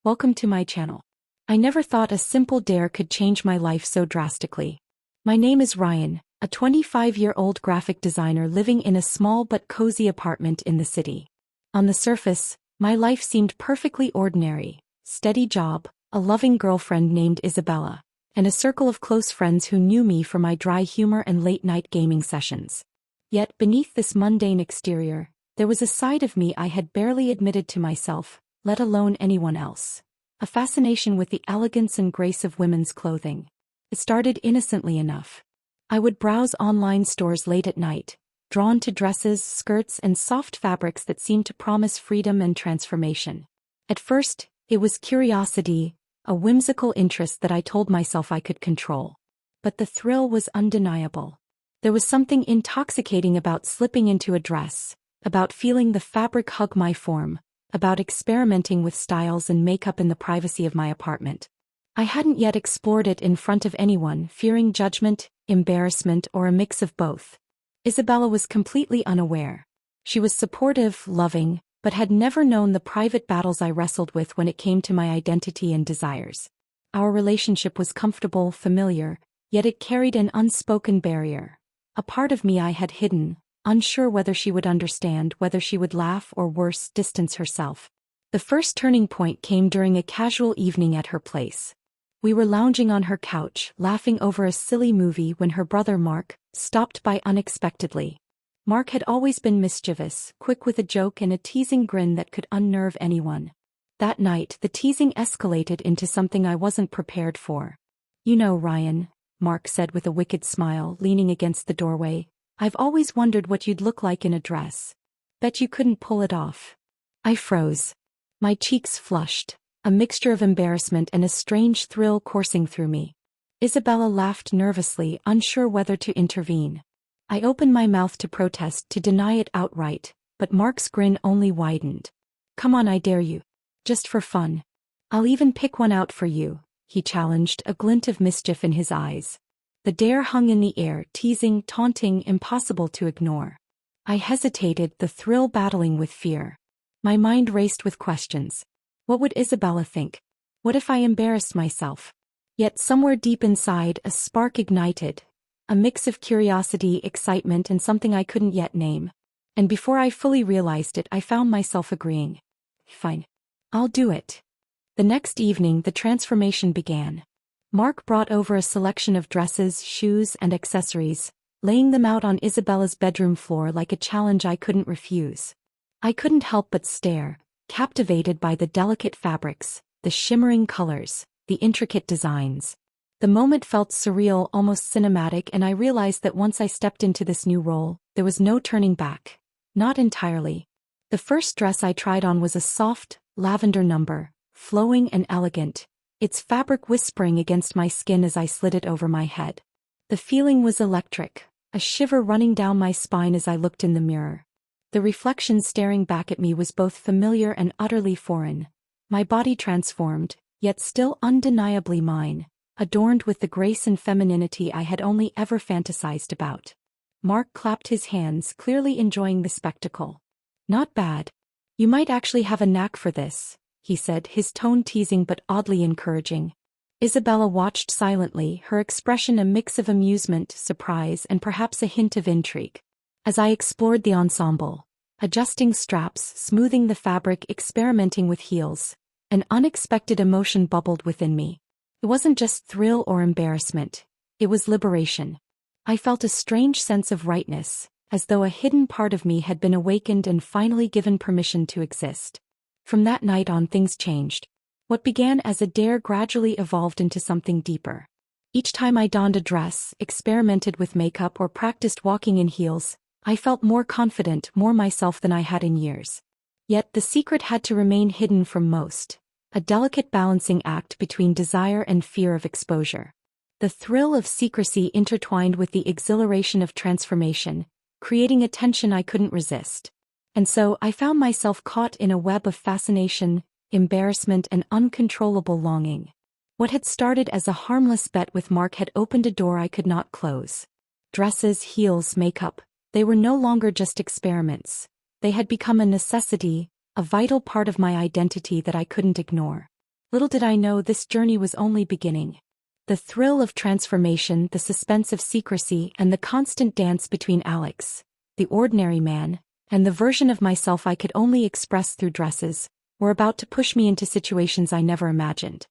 welcome to my channel. I never thought a simple dare could change my life so drastically. My name is Ryan, a 25-year-old graphic designer living in a small but cozy apartment in the city. On the surface, my life seemed perfectly ordinary: steady job, a loving girlfriend named Isabella, and a circle of close friends who knew me for my dry humor and late-night gaming sessions. Yet beneath this mundane exterior, there was a side of me I had barely admitted to myself, let alone anyone else. A fascination with the elegance and grace of women's clothing. It started innocently enough. I would browse online stores late at night, drawn to dresses, skirts, and soft fabrics that seemed to promise freedom and transformation. At first, it was curiosity, a whimsical interest that I told myself I could control. But the thrill was undeniable. There was something intoxicating about slipping into a dress, about feeling the fabric hug my form, about experimenting with styles and makeup in the privacy of my apartment. I hadn't yet explored it in front of anyone, fearing judgment, embarrassment, or a mix of both. Isabella was completely unaware. She was supportive, loving, but had never known the private battles I wrestled with when it came to my identity and desires. Our relationship was comfortable, familiar, yet it carried an unspoken barrier. A part of me I had hidden, unsure whether she would understand, whether she would laugh or worse, distance herself. The first turning point came during a casual evening at her place. We were lounging on her couch, laughing over a silly movie when her brother Mark stopped by unexpectedly. Mark had always been mischievous, quick with a joke and a teasing grin that could unnerve anyone. That night, the teasing escalated into something I wasn't prepared for. "You know, Ryan," Mark said with a wicked smile, leaning against the doorway, "I've always wondered what you'd look like in a dress. Bet you couldn't pull it off." I froze. My cheeks flushed, a mixture of embarrassment and a strange thrill coursing through me. Isabella laughed nervously, unsure whether to intervene. I opened my mouth to protest, to deny it outright, but Mark's grin only widened. "Come on, I dare you. Just for fun. I'll even pick one out for you," he challenged, a glint of mischief in his eyes. The dare hung in the air, teasing, taunting, impossible to ignore. I hesitated, the thrill battling with fear. My mind raced with questions. What would Isabella think? What if I embarrassed myself? Yet somewhere deep inside, a spark ignited. A mix of curiosity, excitement, and something I couldn't yet name. And before I fully realized it, I found myself agreeing. "Fine. I'll do it." The next evening, the transformation began. Mark brought over a selection of dresses, shoes, and accessories, laying them out on Isabella's bedroom floor like a challenge I couldn't refuse. I couldn't help but stare, captivated by the delicate fabrics, the shimmering colors, the intricate designs. The moment felt surreal, almost cinematic, and I realized that once I stepped into this new role, there was no turning back. Not entirely. The first dress I tried on was a soft, lavender number, flowing and elegant, its fabric whispering against my skin as I slid it over my head. The feeling was electric, a shiver running down my spine as I looked in the mirror. The reflection staring back at me was both familiar and utterly foreign. My body transformed, yet still undeniably mine, adorned with the grace and femininity I had only ever fantasized about. Mark clapped his hands, clearly enjoying the spectacle. "Not bad. You might actually have a knack for this," he said, his tone teasing but oddly encouraging. Isabella watched silently, her expression a mix of amusement, surprise, and perhaps a hint of intrigue. As I explored the ensemble, adjusting straps, smoothing the fabric, experimenting with heels, an unexpected emotion bubbled within me. It wasn't just thrill or embarrassment, it was liberation. I felt a strange sense of rightness, as though a hidden part of me had been awakened and finally given permission to exist. From that night on, things changed. What began as a dare gradually evolved into something deeper. Each time I donned a dress, experimented with makeup, or practiced walking in heels, I felt more confident, more myself than I had in years. Yet the secret had to remain hidden from most. A delicate balancing act between desire and fear of exposure. The thrill of secrecy intertwined with the exhilaration of transformation, creating a tension I couldn't resist. And so I found myself caught in a web of fascination, embarrassment, and uncontrollable longing. What had started as a harmless bet with Mark had opened a door I could not close. Dresses, heels, makeup, they were no longer just experiments. They had become a necessity, a vital part of my identity that I couldn't ignore. Little did I know this journey was only beginning. The thrill of transformation, the suspense of secrecy, and the constant dance between Alex, the ordinary man, and the version of myself I could only express through dresses, were about to push me into situations I never imagined.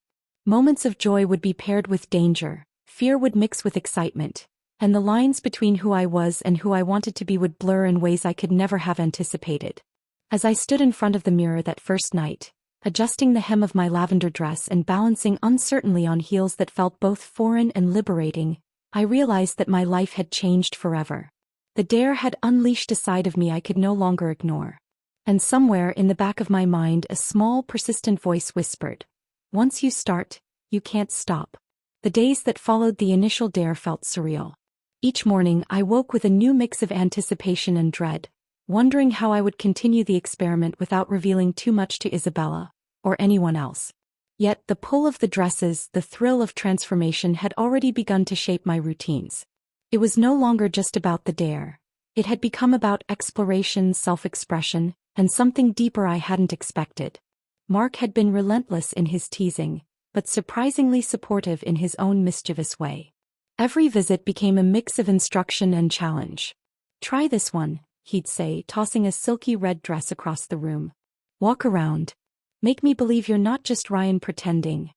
Moments of joy would be paired with danger, fear would mix with excitement, and the lines between who I was and who I wanted to be would blur in ways I could never have anticipated. As I stood in front of the mirror that first night, adjusting the hem of my lavender dress and balancing uncertainly on heels that felt both foreign and liberating, I realized that my life had changed forever. The dare had unleashed a side of me I could no longer ignore. And somewhere in the back of my mind a small, persistent voice whispered, "Once you start, you can't stop." The days that followed the initial dare felt surreal. Each morning I woke with a new mix of anticipation and dread, wondering how I would continue the experiment without revealing too much to Isabella, or anyone else. Yet the pull of the dresses, the thrill of transformation had already begun to shape my routines. It was no longer just about the dare. It had become about exploration, self-expression, and something deeper I hadn't expected. Mark had been relentless in his teasing, but surprisingly supportive in his own mischievous way. Every visit became a mix of instruction and challenge. "Try this one," he'd say, tossing a silky red dress across the room. "Walk around. Make me believe you're not just Ryan pretending."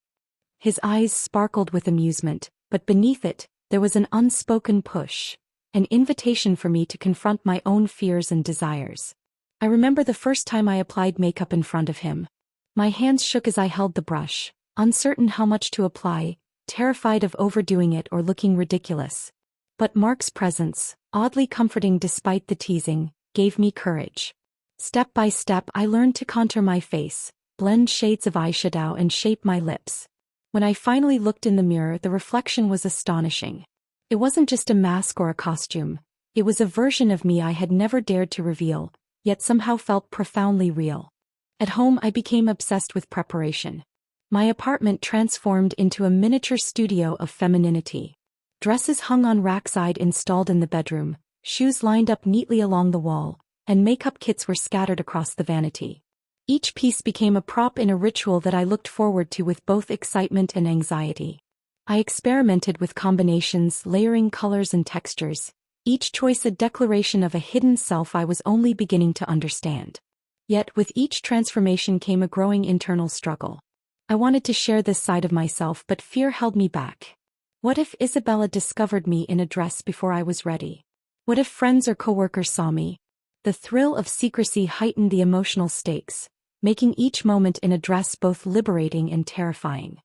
His eyes sparkled with amusement, but beneath it, there was an unspoken push, an invitation for me to confront my own fears and desires. I remember the first time I applied makeup in front of him. My hands shook as I held the brush, uncertain how much to apply, terrified of overdoing it or looking ridiculous. But Mark's presence, oddly comforting despite the teasing, gave me courage. Step by step I learned to contour my face, blend shades of eyeshadow and shape my lips. When I finally looked in the mirror, the reflection was astonishing. It wasn't just a mask or a costume. It was a version of me I had never dared to reveal, yet somehow felt profoundly real. At home I became obsessed with preparation. My apartment transformed into a miniature studio of femininity. Dresses hung on racks I'd installed in the bedroom, shoes lined up neatly along the wall, and makeup kits were scattered across the vanity. Each piece became a prop in a ritual that I looked forward to with both excitement and anxiety. I experimented with combinations, layering colors and textures, each choice a declaration of a hidden self I was only beginning to understand. Yet with each transformation came a growing internal struggle. I wanted to share this side of myself, but fear held me back. What if Isabella discovered me in a dress before I was ready? What if friends or coworkers saw me? The thrill of secrecy heightened the emotional stakes, making each moment in a dress both liberating and terrifying.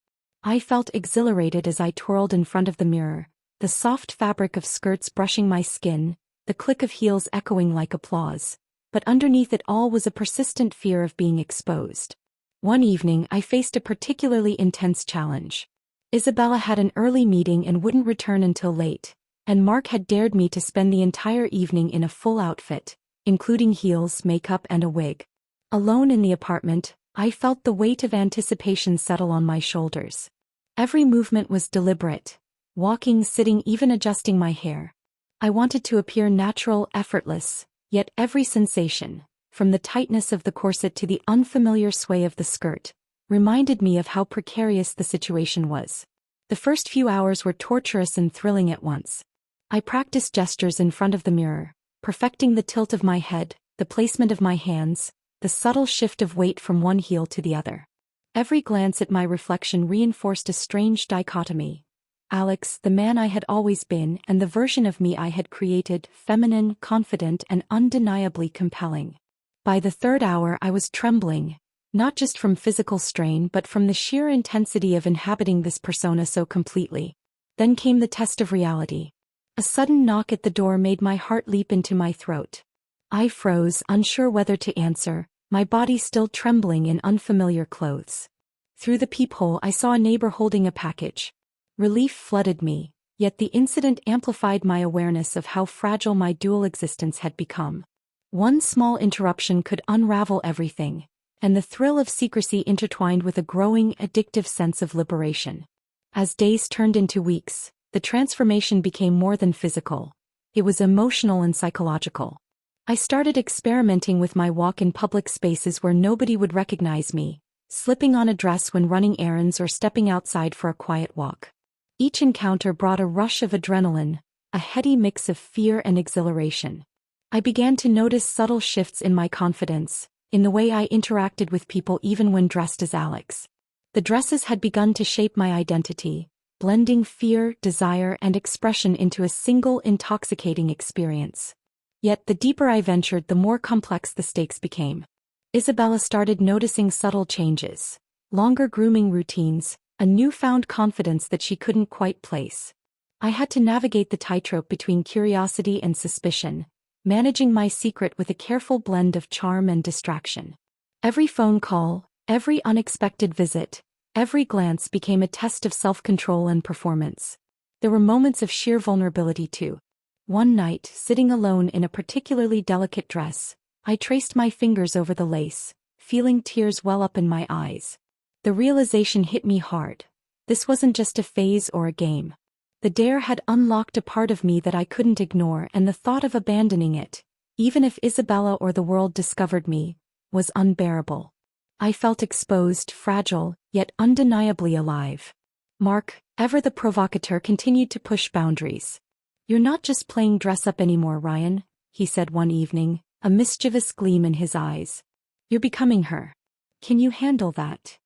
I felt exhilarated as I twirled in front of the mirror, the soft fabric of skirts brushing my skin, the click of heels echoing like applause. But underneath it all was a persistent fear of being exposed. One evening I faced a particularly intense challenge. Isabella had an early meeting and wouldn't return until late, and Mark had dared me to spend the entire evening in a full outfit, including heels, makeup, and a wig. Alone in the apartment, I felt the weight of anticipation settle on my shoulders. Every movement was deliberate, walking, sitting, even adjusting my hair. I wanted to appear natural, effortless, yet every sensation, from the tightness of the corset to the unfamiliar sway of the skirt, reminded me of how precarious the situation was. The first few hours were torturous and thrilling at once. I practiced gestures in front of the mirror, perfecting the tilt of my head, the placement of my hands, the subtle shift of weight from one heel to the other. Every glance at my reflection reinforced a strange dichotomy. Alex, the man I had always been, and the version of me I had created, feminine, confident, and undeniably compelling. By the third hour I was trembling, not just from physical strain but from the sheer intensity of inhabiting this persona so completely. Then came the test of reality. A sudden knock at the door made my heart leap into my throat. I froze, unsure whether to answer, my body still trembling in unfamiliar clothes. Through the peephole I saw a neighbor holding a package. Relief flooded me, yet the incident amplified my awareness of how fragile my dual existence had become. One small interruption could unravel everything, and the thrill of secrecy intertwined with a growing, addictive sense of liberation. As days turned into weeks, the transformation became more than physical. It was emotional and psychological. I started experimenting with my walk in public spaces where nobody would recognize me, slipping on a dress when running errands or stepping outside for a quiet walk. Each encounter brought a rush of adrenaline, a heady mix of fear and exhilaration. I began to notice subtle shifts in my confidence, in the way I interacted with people even when dressed as Alex. The dresses had begun to shape my identity, blending fear, desire, and expression into a single intoxicating experience. Yet the deeper I ventured, the more complex the stakes became. Isabella started noticing subtle changes, longer grooming routines, a newfound confidence that she couldn't quite place. I had to navigate the tightrope between curiosity and suspicion, managing my secret with a careful blend of charm and distraction. Every phone call, every unexpected visit, every glance became a test of self-control and performance. There were moments of sheer vulnerability too. One night, sitting alone in a particularly delicate dress, I traced my fingers over the lace, feeling tears well up in my eyes. The realization hit me hard. This wasn't just a phase or a game. The dare had unlocked a part of me that I couldn't ignore, and the thought of abandoning it, even if Isabella or the world discovered me, was unbearable. I felt exposed, fragile, yet undeniably alive. Mark, ever the provocateur, continued to push boundaries. "You're not just playing dress-up anymore, Ryan," he said one evening, a mischievous gleam in his eyes. "You're becoming her. Can you handle that?"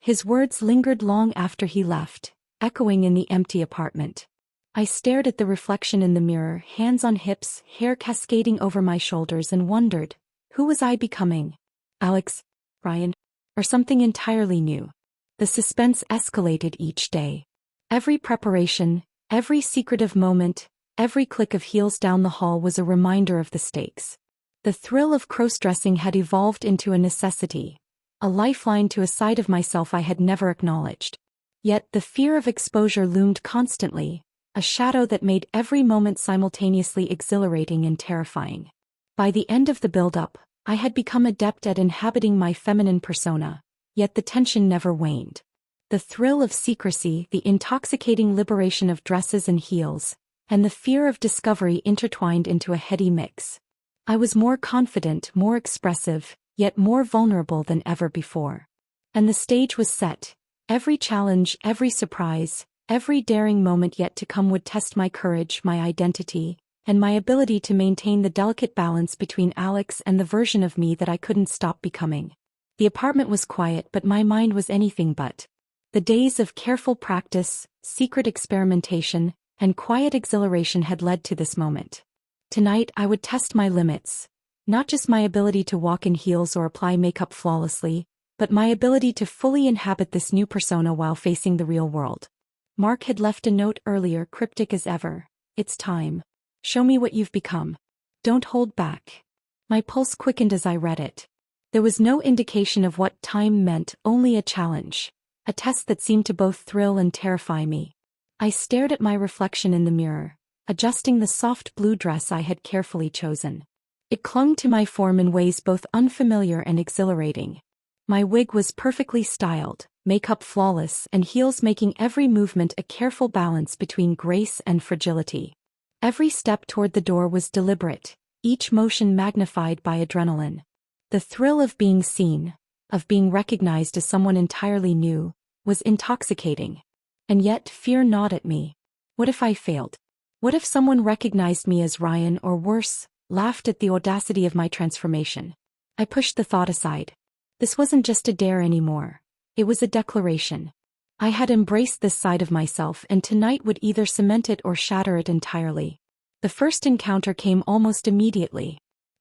His words lingered long after he left, echoing in the empty apartment. I stared at the reflection in the mirror, hands on hips, hair cascading over my shoulders, and wondered, who was I becoming? Alex? Ryan? Or something entirely new? The suspense escalated each day. Every preparation, every secretive moment, every click of heels down the hall was a reminder of the stakes. The thrill of crossdressing had evolved into a necessity, a lifeline to a side of myself I had never acknowledged. Yet the fear of exposure loomed constantly, a shadow that made every moment simultaneously exhilarating and terrifying. By the end of the build-up, I had become adept at inhabiting my feminine persona, yet the tension never waned. The thrill of secrecy, the intoxicating liberation of dresses and heels, and the fear of discovery intertwined into a heady mix. I was more confident, more expressive, yet more vulnerable than ever before. And the stage was set. Every challenge, every surprise, every daring moment yet to come would test my courage, my identity, and my ability to maintain the delicate balance between Alex and the version of me that I couldn't stop becoming. The apartment was quiet, but my mind was anything but. The days of careful practice, secret experimentation, and quiet exhilaration had led to this moment. Tonight I would test my limits. Not just my ability to walk in heels or apply makeup flawlessly, but my ability to fully inhabit this new persona while facing the real world. Mark had left a note earlier, cryptic as ever. "It's time. Show me what you've become. Don't hold back." My pulse quickened as I read it. There was no indication of what time meant, only a challenge. A test that seemed to both thrill and terrify me. I stared at my reflection in the mirror, adjusting the soft blue dress I had carefully chosen. It clung to my form in ways both unfamiliar and exhilarating. My wig was perfectly styled, makeup flawless, and heels making every movement a careful balance between grace and fragility. Every step toward the door was deliberate, each motion magnified by adrenaline. The thrill of being seen, of being recognized as someone entirely new, was intoxicating. And yet fear gnawed at me. What if I failed? What if someone recognized me as Ryan, or worse, laughed at the audacity of my transformation? I pushed the thought aside. This wasn't just a dare anymore. It was a declaration. I had embraced this side of myself, and tonight would either cement it or shatter it entirely. The first encounter came almost immediately.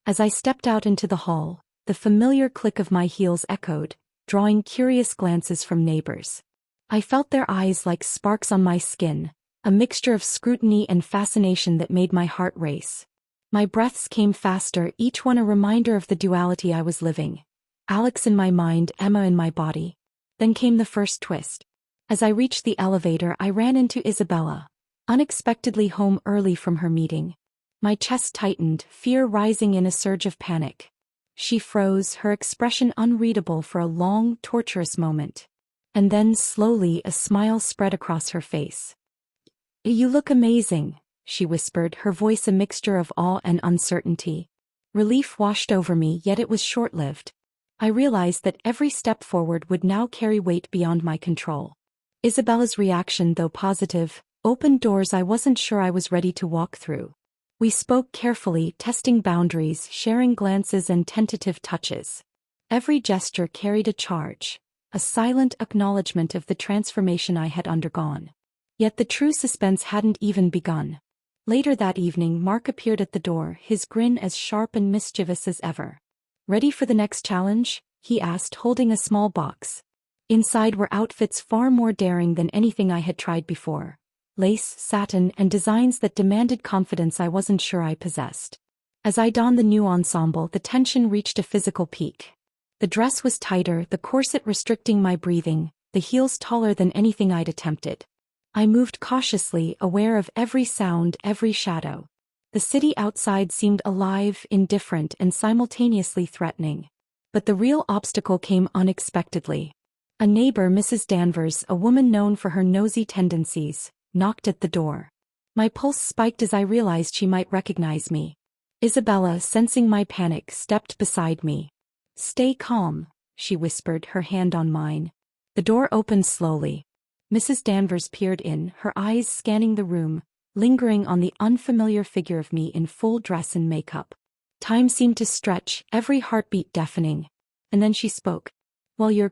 As I stepped out into the hall, the familiar click of my heels echoed, drawing curious glances from neighbors. I felt their eyes like sparks on my skin, a mixture of scrutiny and fascination that made my heart race. My breaths came faster, each one a reminder of the duality I was living. Alex in my mind, Emma in my body. Then came the first twist. As I reached the elevator, I ran into Isabella, unexpectedly home early from her meeting. My chest tightened, fear rising in a surge of panic. She froze, her expression unreadable for a long, torturous moment. And then, slowly, a smile spread across her face. "You look amazing," she whispered, her voice a mixture of awe and uncertainty. Relief washed over me, yet it was short-lived. I realized that every step forward would now carry weight beyond my control. Isabella's reaction, though positive, opened doors I wasn't sure I was ready to walk through. We spoke carefully, testing boundaries, sharing glances and tentative touches. Every gesture carried a charge, a silent acknowledgement of the transformation I had undergone. Yet the true suspense hadn't even begun. Later that evening, Mark appeared at the door, his grin as sharp and mischievous as ever. "Ready for the next challenge?" he asked, holding a small box. Inside were outfits far more daring than anything I had tried before. Lace, satin, and designs that demanded confidence I wasn't sure I possessed. As I donned the new ensemble, the tension reached a physical peak. The dress was tighter, the corset restricting my breathing, the heels taller than anything I'd attempted. I moved cautiously, aware of every sound, every shadow. The city outside seemed alive, indifferent, and simultaneously threatening. But the real obstacle came unexpectedly. A neighbor, Mrs. Danvers, a woman known for her nosy tendencies, knocked at the door. My pulse spiked as I realized she might recognize me. Isabella, sensing my panic, stepped beside me. "Stay calm," she whispered, her hand on mine. The door opened slowly. Mrs. Danvers peered in, her eyes scanning the room, lingering on the unfamiliar figure of me in full dress and makeup. Time seemed to stretch, every heartbeat deafening. And then she spoke. "Well, you're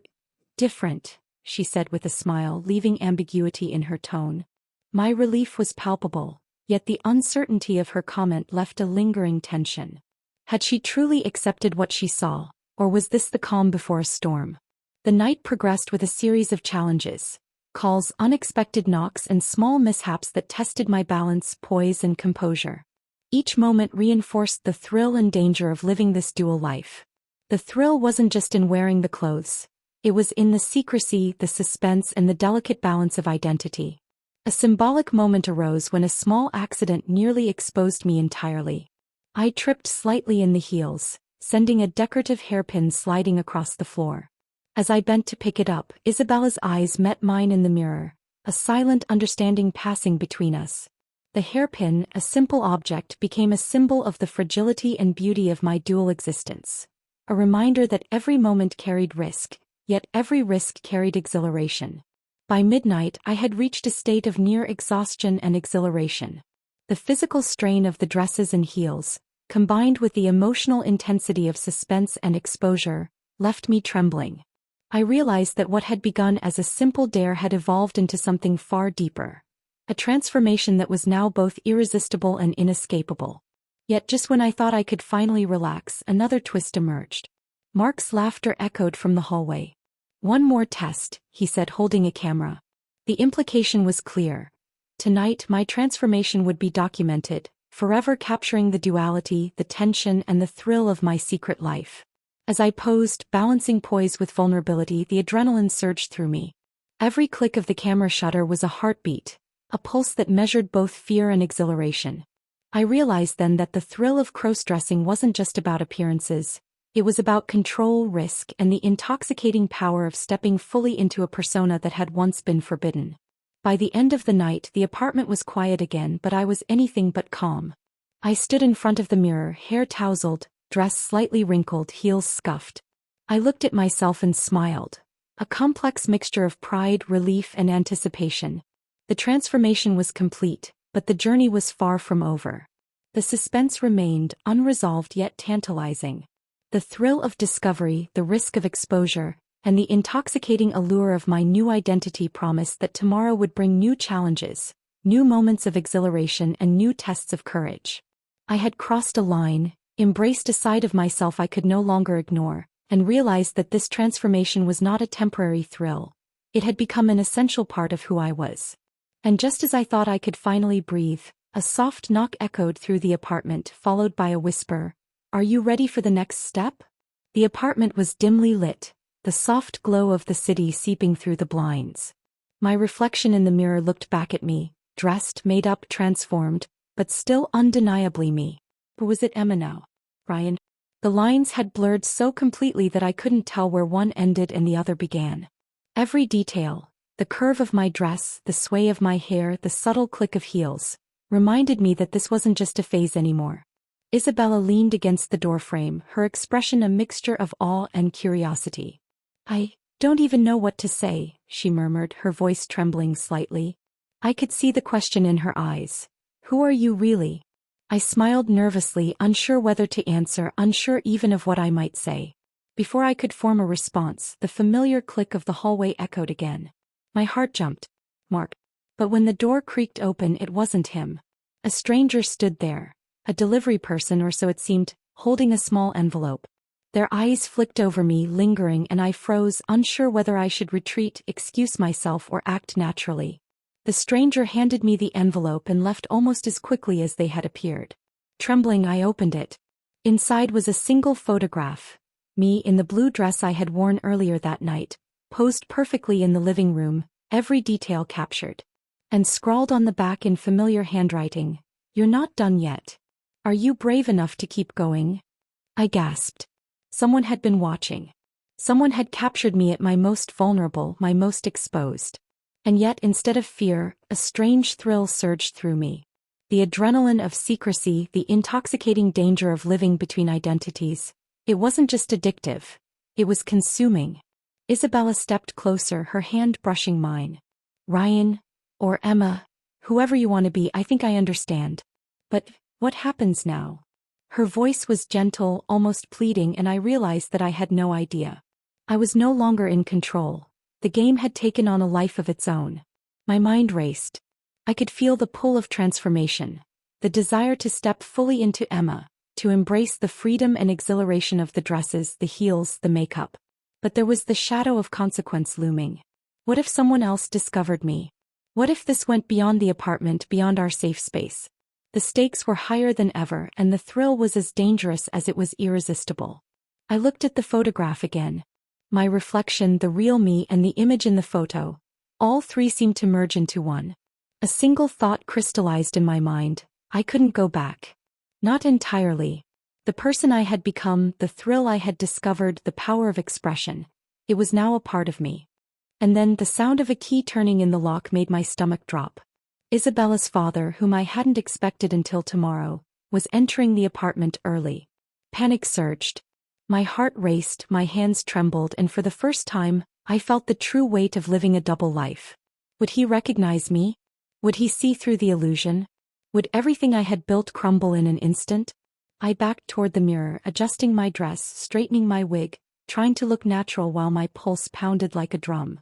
different," she said with a smile, leaving ambiguity in her tone. My relief was palpable, yet the uncertainty of her comment left a lingering tension. Had she truly accepted what she saw, or was this the calm before a storm? The night progressed with a series of challenges. Calls, unexpected knocks, and small mishaps that tested my balance, poise, and composure. Each moment reinforced the thrill and danger of living this dual life. The thrill wasn't just in wearing the clothes. It was in the secrecy, the suspense, and the delicate balance of identity. A symbolic moment arose when a small accident nearly exposed me entirely. I tripped slightly in the heels, sending a decorative hairpin sliding across the floor. As I bent to pick it up, Isabella's eyes met mine in the mirror, a silent understanding passing between us. The hairpin, a simple object, became a symbol of the fragility and beauty of my dual existence. A reminder that every moment carried risk, yet every risk carried exhilaration. By midnight, I had reached a state of near exhaustion and exhilaration. The physical strain of the dresses and heels, combined with the emotional intensity of suspense and exposure, left me trembling. I realized that what had begun as a simple dare had evolved into something far deeper. A transformation that was now both irresistible and inescapable. Yet just when I thought I could finally relax, another twist emerged. Mark's laughter echoed from the hallway. "One more test," he said, holding a camera. The implication was clear. Tonight my transformation would be documented, forever capturing the duality, the tension, and the thrill of my secret life. As I posed, balancing poise with vulnerability, the adrenaline surged through me. Every click of the camera shutter was a heartbeat, a pulse that measured both fear and exhilaration. I realized then that the thrill of crossdressing wasn't just about appearances. It was about control, risk, and the intoxicating power of stepping fully into a persona that had once been forbidden. By the end of the night, the apartment was quiet again, but I was anything but calm. I stood in front of the mirror, hair tousled, dress slightly wrinkled, heels scuffed. I looked at myself and smiled. A complex mixture of pride, relief, and anticipation. The transformation was complete, but the journey was far from over. The suspense remained, unresolved yet tantalizing. The thrill of discovery, the risk of exposure, and the intoxicating allure of my new identity promised that tomorrow would bring new challenges, new moments of exhilaration, and new tests of courage. I had crossed a line, embraced a side of myself I could no longer ignore, and realized that this transformation was not a temporary thrill. It had become an essential part of who I was. And just as I thought I could finally breathe, a soft knock echoed through the apartment, followed by a whisper, "Are you ready for the next step?" The apartment was dimly lit, the soft glow of the city seeping through the blinds. My reflection in the mirror looked back at me, dressed, made up, transformed, but still undeniably me. But was it Emma now? Ryan? The lines had blurred so completely that I couldn't tell where one ended and the other began. Every detail, the curve of my dress, the sway of my hair, the subtle click of heels, reminded me that this wasn't just a phase anymore. Isabella leaned against the doorframe, her expression a mixture of awe and curiosity. "I don't even know what to say," she murmured, her voice trembling slightly. I could see the question in her eyes. "Who are you really?" I smiled nervously, unsure whether to answer, unsure even of what I might say. Before I could form a response, the familiar click of the hallway echoed again. My heart jumped. Mark. But when the door creaked open, it wasn't him. A stranger stood there. A delivery person, or so it seemed, holding a small envelope. Their eyes flicked over me, lingering, and I froze, unsure whether I should retreat, excuse myself, or act naturally. The stranger handed me the envelope and left almost as quickly as they had appeared. Trembling, I opened it. Inside was a single photograph. Me in the blue dress I had worn earlier that night, posed perfectly in the living room, every detail captured. And scrawled on the back in familiar handwriting, "You're not done yet. Are you brave enough to keep going?" I gasped. Someone had been watching. Someone had captured me at my most vulnerable, my most exposed. And yet, instead of fear, a strange thrill surged through me. The adrenaline of secrecy, the intoxicating danger of living between identities. It wasn't just addictive. It was consuming. Isabella stepped closer, her hand brushing mine. "Ryan, or Emma, whoever you want to be, I think I understand. But what happens now?" Her voice was gentle, almost pleading, and I realized that I had no idea. I was no longer in control. The game had taken on a life of its own. My mind raced. I could feel the pull of transformation, the desire to step fully into Emma, to embrace the freedom and exhilaration of the dresses, the heels, the makeup. But there was the shadow of consequence looming. What if someone else discovered me? What if this went beyond the apartment, beyond our safe space? The stakes were higher than ever, and the thrill was as dangerous as it was irresistible. I looked at the photograph again. My reflection, the real me, and the image in the photo. All three seemed to merge into one. A single thought crystallized in my mind. I couldn't go back. Not entirely. The person I had become, the thrill I had discovered, the power of expression. It was now a part of me. And then the sound of a key turning in the lock made my stomach drop. Isabella's father, whom I hadn't expected until tomorrow, was entering the apartment early. Panic surged. My heart raced, my hands trembled, and for the first time, I felt the true weight of living a double life. Would he recognize me? Would he see through the illusion? Would everything I had built crumble in an instant? I backed toward the mirror, adjusting my dress, straightening my wig, trying to look natural while my pulse pounded like a drum.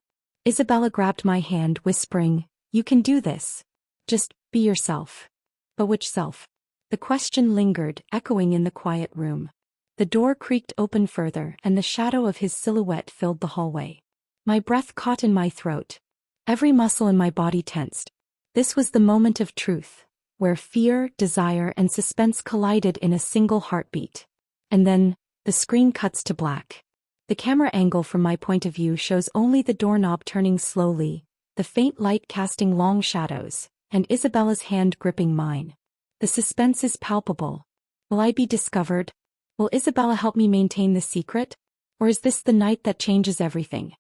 Isabella grabbed my hand, whispering, "You can do this. Just be yourself." But which self? The question lingered, echoing in the quiet room. The door creaked open further, and the shadow of his silhouette filled the hallway. My breath caught in my throat. Every muscle in my body tensed. This was the moment of truth, where fear, desire, and suspense collided in a single heartbeat. And then, the screen cuts to black. The camera angle from my point of view shows only the doorknob turning slowly, the faint light casting long shadows, and Isabella's hand gripping mine. The suspense is palpable. Will I be discovered? Will Isabella help me maintain the secret? Or is this the night that changes everything?